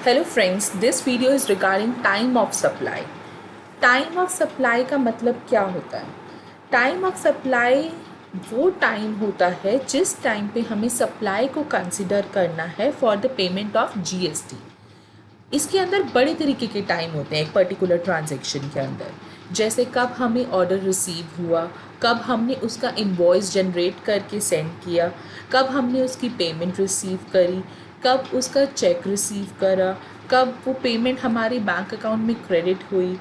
Hello friends, this video is regarding time of supply. Time of supply का मतलब क्या होता है? टाइम ऑफ सप्लाई वो टाइम होता है जिस टाइम पे हमें सप्लाई को कंसिडर करना है for the payment of GST. इसके अंदर बड़े तरीके के टाइम होते हैं एक पर्टिकुलर ट्रांजैक्शन के अंदर, जैसे कब हमें ऑर्डर रिसीव हुआ, कब हमने उसका इनवॉइस जनरेट करके सेंड किया, कब हमने उसकी पेमेंट रिसीव करी, कब उसका चेक रिसीव करा, कब वो पेमेंट हमारे बैंक अकाउंट में क्रेडिट हुई,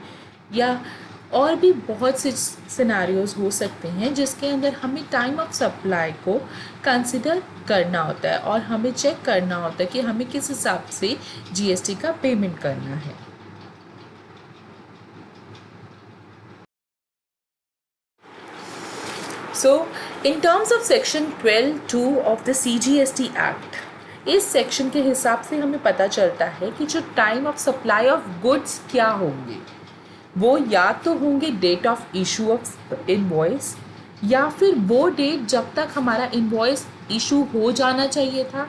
या और भी बहुत से सिनेरियोज हो सकते हैं जिसके अंदर हमें टाइम ऑफ सप्लाई को कंसिडर करना होता है और हमें चेक करना होता है कि हमें किस हिसाब से जीएसटी का पेमेंट करना है। So in terms of section 12(2) of the CGST act, इस सेक्शन के हिसाब से हमें पता चलता है कि जो time of supply of goods क्या होंगे, वो या तो होंगे date of issue of invoice, या फिर वो डेट जब तक हमारा इनवॉइस इशू हो जाना चाहिए था,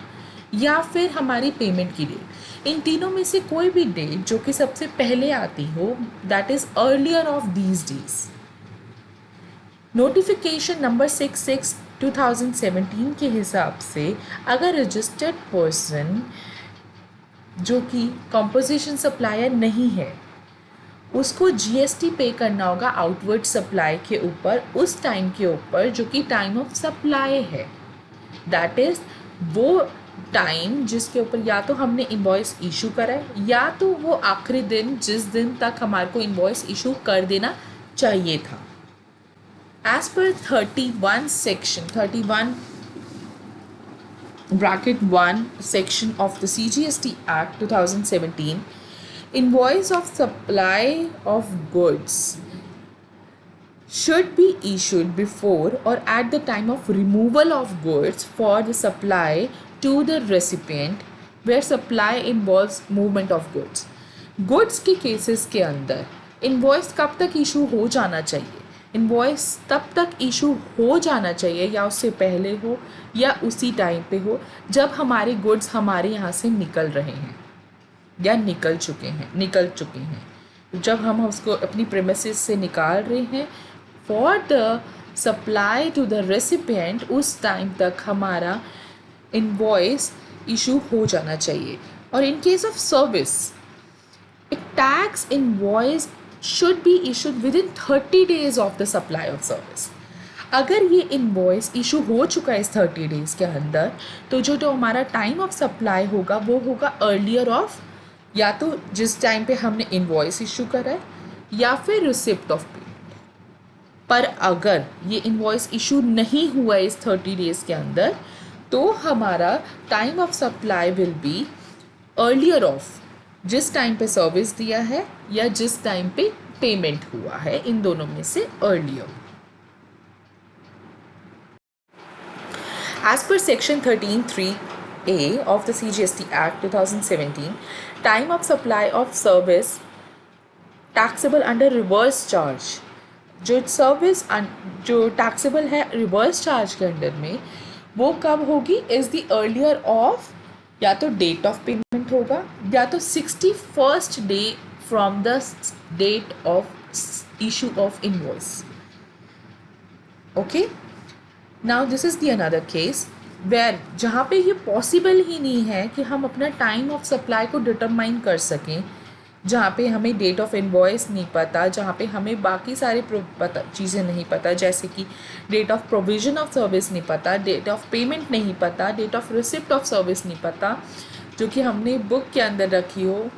या फिर हमारी पेमेंट की डेट। इन तीनों में से कोई भी डेट जो कि सबसे पहले आती हो, that is earlier of these days. Notification number 66/2017 के हिसाब से अगर रजिस्टर्ड पर्सन जो कि कंपोजिशन सप्लायर नहीं है, उसको जीएसटी पे करना होगा आउटवर्ड सप्लाई के ऊपर, उस टाइम के ऊपर जो कि टाइम ऑफ सप्लाई है। दैट इज़ वो टाइम जिसके ऊपर या तो हमने इनवॉइस इशू करा है, या तो वो आखिरी दिन जिस दिन तक हमारे को इनवॉइस इशू कर देना चाहिए था। As per 31 bracket 1 section of the CGST Act 2017, invoice of supply of goods should be issued before or at the time of removal of goods for the supply to the recipient where supply involves movement of goods. Goods के cases के अंदर invoice कब तक issue हो जाना चाहिए? Invoice तब तक इशू हो जाना चाहिए या उससे पहले हो या उसी टाइम पे हो जब हमारे गुड्स हमारे यहाँ से निकल रहे हैं या निकल चुके हैं। जब हम उसको अपनी प्रेमिसेस से निकाल रहे हैं for the supply to the recipient, उस टाइम तक हमारा इनवॉइस इशू हो जाना चाहिए। और इन केस ऑफ सर्विस, एक tax invoice should be issued within 30 days of the supply of service. अगर ये इनवॉइस इशू हो चुका है इस 30 डेज़ के अंदर, तो जो हमारा टाइम ऑफ सप्लाई होगा वो होगा अर्लियर ऑफ या तो जिस टाइम पे हमने इनवॉइस इशू करा है या फिर रिसिप्ट ऑफ पेमेंट। पर अगर ये इनवॉइस इशू नहीं हुआ है इस 30 डेज़ के अंदर, तो हमारा time of supply will be earlier of जिस टाइम पे सर्विस दिया है या जिस टाइम पे पेमेंट हुआ है, इन दोनों में से earlier. As per section 13(3)(a) of the CGST act 2017, time of supply of service taxable under reverse charge, जो सर्विस जो टैक्सेबल है रिवर्स चार्ज के अंडर में, वो कब होगी? इज़ द अर्लियर ऑफ या तो डेट ऑफ पेमेंट होगा या तो 61st day from the date of issue of invoice. Okay, now this is the another case where जहाँ पे ये पॉसिबल ही नहीं है कि हम अपना टाइम ऑफ सप्लाई को डिटरमाइन कर सकें, जहाँ पे हमें डेट ऑफ इनवॉइस नहीं पता, जहाँ पे हमें बाकी सारे चीज़ें नहीं पता, जैसे कि date of provision of service नहीं पता, डेट ऑफ पेमेंट नहीं पता, date of receipt of service नहीं पता जो कि हमने बुक के अंदर रखी हो,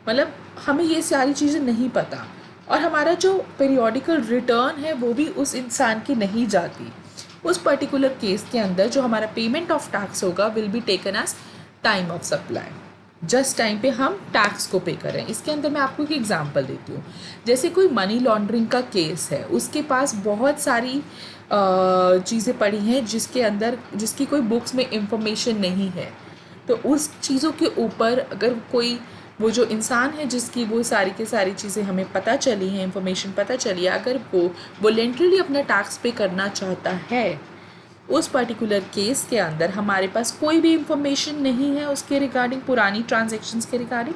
मतलब हमें ये सारी चीज़ें नहीं पता, और हमारा जो पीरियोडिकल रिटर्न है वो भी उस इंसान की नहीं जाती। उस पर्टिकुलर केस के अंदर जो हमारा पेमेंट ऑफ टैक्स होगा will be taken as time of supply, just time पे हम टैक्स को पे करें। इसके अंदर मैं आपको एक एग्जांपल देती हूँ। जैसे कोई मनी लॉन्ड्रिंग का केस है, उसके पास बहुत सारी चीज़ें पड़ी हैं जिसकी कोई बुक्स में इंफॉर्मेशन नहीं है, तो उस चीज़ों के ऊपर अगर कोई वो जो इंसान है जिसकी वो सारी की सारी चीज़ें हमें पता चली हैं, इंफॉर्मेशन पता चली है, अगर वो वॉलेंटरीली अपना टैक्स पे करना चाहता है, उस पर्टिकुलर केस के अंदर हमारे पास कोई भी इंफॉर्मेशन नहीं है उसके रिगार्डिंग, पुरानी ट्रांजेक्शन्स के रिगार्डिंग,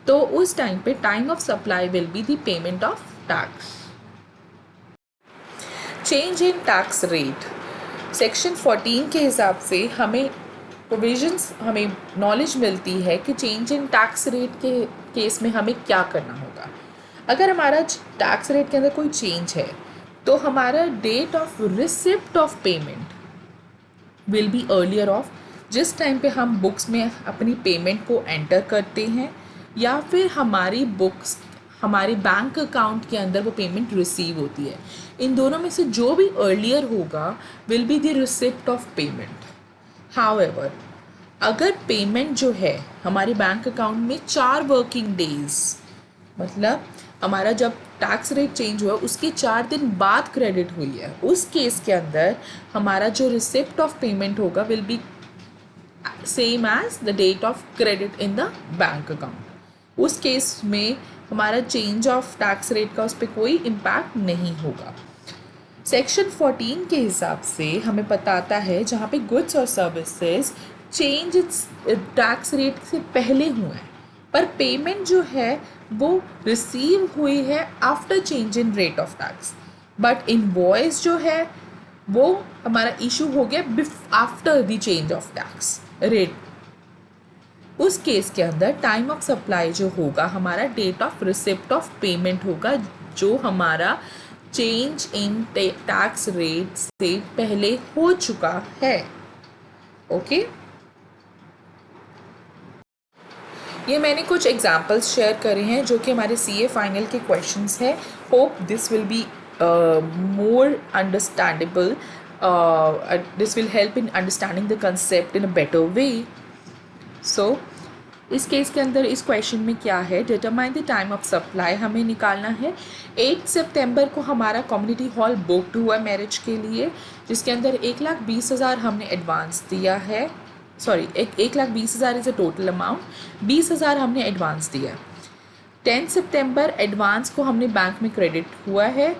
तो उस टाइम पे time of supply will be the payment of tax. Change in tax rate, section 14 के हिसाब से हमें प्रोविजंस, हमें नॉलेज मिलती है कि चेंज इन टैक्स रेट के केस में हमें क्या करना होगा। अगर हमारा टैक्स रेट के अंदर कोई चेंज है तो हमारा date of receipt of payment will be earlier of, जिस टाइम पे हम बुक्स में अपनी पेमेंट को एंटर करते हैं या फिर हमारी बुक्स, हमारे बैंक अकाउंट के अंदर वो पेमेंट रिसीव होती है, इन दोनों में से जो भी अर्लियर होगा will be the receipt of payment. However, अगर पेमेंट जो है हमारे बैंक अकाउंट में 4 वर्किंग डेज, मतलब हमारा जब टैक्स रेट चेंज हुआ उसके 4 दिन बाद क्रेडिट हुई है, उस केस के अंदर हमारा जो रिसिप्ट ऑफ पेमेंट होगा will be same as the date of credit in the bank account. उस केस में हमारा चेंज ऑफ टैक्स रेट का उस पर कोई इम्पैक्ट नहीं होगा। सेक्शन 14 के हिसाब से हमें बताता है जहाँ पे गुड्स और सर्विसेज चेंज टैक्स रेट से पहले हुए हैं पर पेमेंट जो है वो रिसीव हुई है after change in rate of tax, but invoice जो है वो हमारा इशू हो गया after the change of tax rate. उस केस के अंदर टाइम ऑफ सप्लाई जो होगा हमारा date of receipt of payment होगा, जो हमारा चेंज इन टैक्स रेट से पहले हो चुका है। ओके, ये मैंने कुछ एग्जाम्पल्स शेयर करे हैं जो कि हमारे CA फाइनल के क्वेश्चंस हैं। Hope this will be more understandable, this will help in understanding the concept in a better way. So इस केस के अंदर इस क्वेश्चन में क्या है, determine the time of supply हमें निकालना है। 8 सितंबर को हमारा कम्युनिटी हॉल बुकड हुआ मैरिज के लिए, जिसके अंदर 1,20,000 हमने एडवांस दिया है, sorry 1,20,000 is a total amount, 20,000 हमने एडवांस दिया। 10 सितंबर एडवांस को हमने बैंक में क्रेडिट हुआ है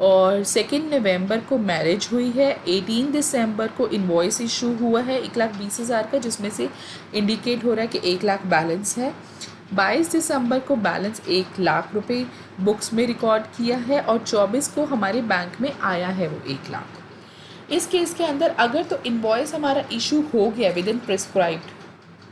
और 2 नवंबर को मैरिज हुई है। 18 दिसंबर को इन्वॉइस इशू हुआ है 1,20,000 का, जिसमें से इंडिकेट हो रहा है कि 1 लाख बैलेंस है। 22 दिसंबर को बैलेंस 1 लाख रुपए बुक्स में रिकॉर्ड किया है और 24 को हमारे बैंक में आया है वो 1 लाख। इस केस के अंदर अगर तो इन्वॉइस हमारा इशू हो गया within prescribed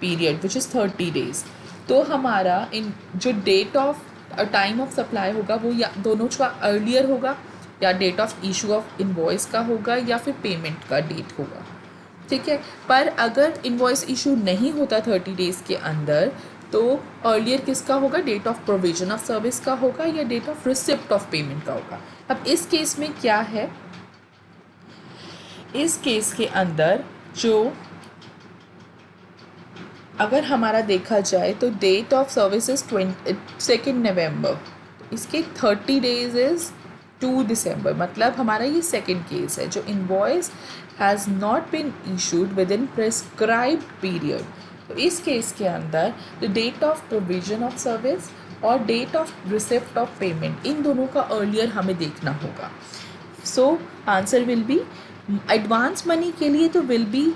period which is 30 days, तो हमारा इन जो date of time of supply होगा वो या दोनों का अर्लियर होगा, या date of issue of invoice का होगा या फिर पेमेंट का डेट होगा। ठीक है, पर अगर इन्वॉइस इशू नहीं होता 30 डेज़ के अंदर तो अर्लियर किसका होगा, date of provision of service का होगा या date of receipt of payment का होगा। अब इस केस में क्या है, इस केस के अंदर जो अगर हमारा देखा जाए तो डेट ऑफ सर्विस इज 2 नवंबर, इसके 30 डेज इज़ 2 दिसंबर, मतलब हमारा ये सेकेंड केस है जो invoice has not been issued within prescribed period. तो इस केस के अंदर the date of provision of service और date of receipt of payment, इन दोनों का अर्लियर हमें देखना होगा। So answer will be advance money के लिए तो will be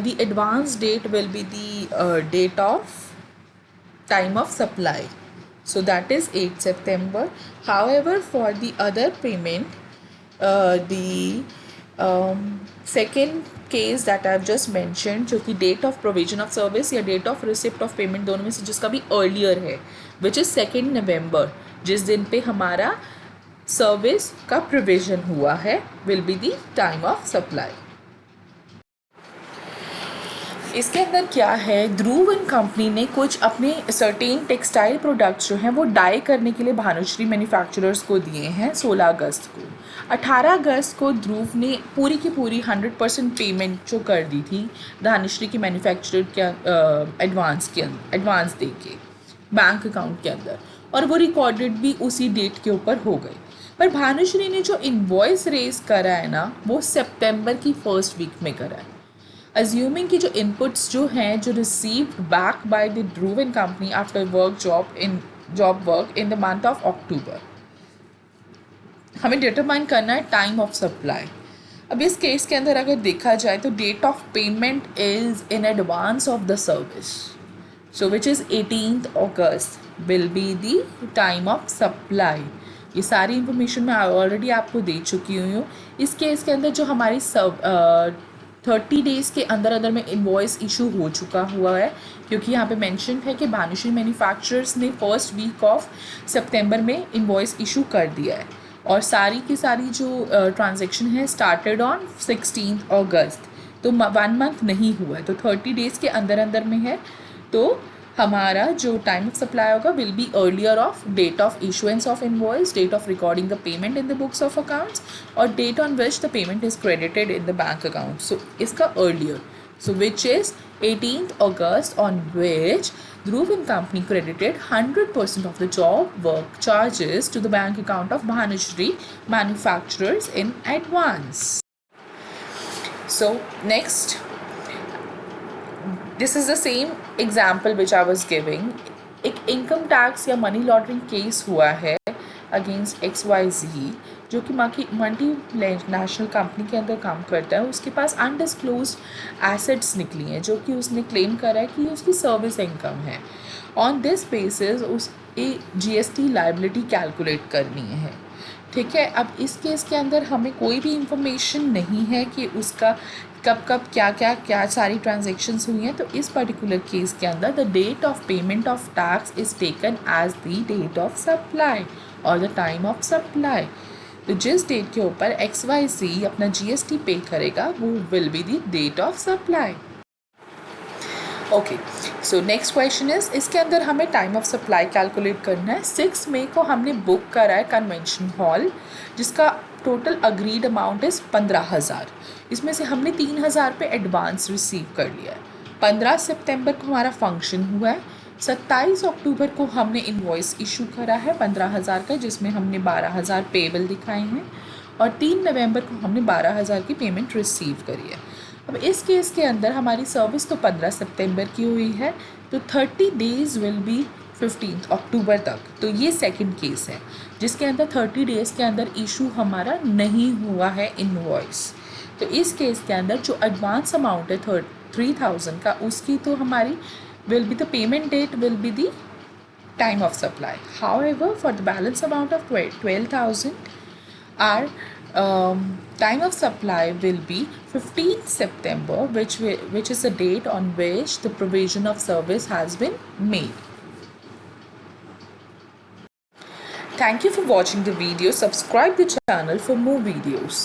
the advance date will be the date of time of supply, so that is 8 September. However, for the other payment, the second case that I have just mentioned, जो कि date of provision of service या date of receipt of payment दोनों में से जिसका भी earlier है, which is 2 November, जिस दिन पे हमारा सर्विस का प्रोविजन हुआ है, will be the time of supply. इसके अंदर क्या है, ध्रुव एंड कंपनी ने कुछ अपने सर्टेन टेक्सटाइल प्रोडक्ट्स जो हैं वो डाई करने के लिए भानुश्री मैन्युफैक्चरर्स को दिए हैं 16 अगस्त को। 18 अगस्त को ध्रुव ने पूरी की पूरी 100% पेमेंट जो कर दी थी भानुश्री की मैन्युफैक्चरर के एडवांस दे के बैंक अकाउंट के अंदर, और वो रिकॉर्डेड भी उसी डेट के ऊपर हो गई। पर भानुश्री ने जो इन्वॉइस रेज करा है ना वो सितंबर की फर्स्ट वीक में करा है, अज्यूमिंग कि जो इनपुट्स जो हैं जो received back by the Dhruv and company after job work in the month of October. हमें डिटरमाइन करना है टाइम ऑफ सप्लाई। अब इस केस के अंदर अगर देखा जाए तो date of payment is in advance of the service, so which is 18th August will be the time of supply. ये सारी इंफॉर्मेशन मैं ऑलरेडी आपको दे चुकी हुई हूँ। इस केस के अंदर जो हमारी 30 डेज़ के अंदर अंदर में इन्वॉइस इशू हो चुका हुआ है, क्योंकि यहाँ पे मेंशन है कि भानुश्री मैन्युफैक्चरर्स ने फर्स्ट वीक ऑफ सितंबर में इन्वॉइस इशू कर दिया है, और सारी की सारी जो ट्रांजेक्शन है स्टार्टेड ऑन 16th August, तो 1 मंथ नहीं हुआ है, तो 30 डेज़ के अंदर अंदर में है। तो हमारा जो टाइम ऑफ सप्लाई होगा will be earlier of date of issuance of invoice, date of recording the payment in the books of accounts, और date on which the payment is credited in the bank account. So इसका earlier, so which is 18th August, on which Dhruv and Company credited 100% of the job work charges to the bank account of Bhanushri Manufacturers in advance. So next, this is the same example which I was giving. एक income tax या money laundering case हुआ है against XYZ, जो कि multi national company के अंदर काम करता है। उसके पास अनडिस्क्लोज्ड एसेट्स निकली हैं जो कि उसने क्लेम करा है कि उसकी सर्विस इनकम है। ऑन दिस बेसिस उसे GST लाइबिलिटी कैलकुलेट करनी है। ठीक है, अब इस केस के अंदर हमें कोई भी इंफॉर्मेशन नहीं है कि उसका कब कब क्या सारी ट्रांजेक्शन्स हुई हैं। तो इस पर्टिकुलर केस के अंदर the date of payment of tax is taken as the date of supply और द टाइम ऑफ सप्लाई। तो जिस डेट के ऊपर XYZ अपना GST पे करेगा वो will be the date of supply. Okay, so next question is, इसके अंदर हमें टाइम ऑफ सप्लाई कैलकुलेट करना है। 6 मई को हमने बुक करा है कन्वेंशन हॉल, जिसका टोटल अग्रीड अमाउंट इज़ 15,000। इसमें से हमने 3,000 पे एडवांस रिसीव कर लिया है। 15 सितंबर को हमारा फंक्शन हुआ है। 27 अक्टूबर को हमने इन्वॉइस इशू करा है 15,000 का, जिसमें हमने 12,000 पेबल दिखाए हैं, और 3 नवंबर को हमने 12,000 की पेमेंट रिसीव करी है। अब इस केस के अंदर हमारी सर्विस तो 15 सितंबर की हुई है, तो 30 डेज़ विल बी 15 अक्टूबर तक। तो ये सेकंड केस है जिसके अंदर 30 डेज़ के अंदर इशू हमारा नहीं हुआ है इनवॉइस। तो इस केस के अंदर जो एडवांस अमाउंट है 3,000 का, उसकी तो हमारी will be the payment date will be the time of supply. However for the balance amount of 12,000 are time of supply will be 15th September, which is the date on which the provision of service has been made. Thank you for watching the video. Subscribe the channel for more videos.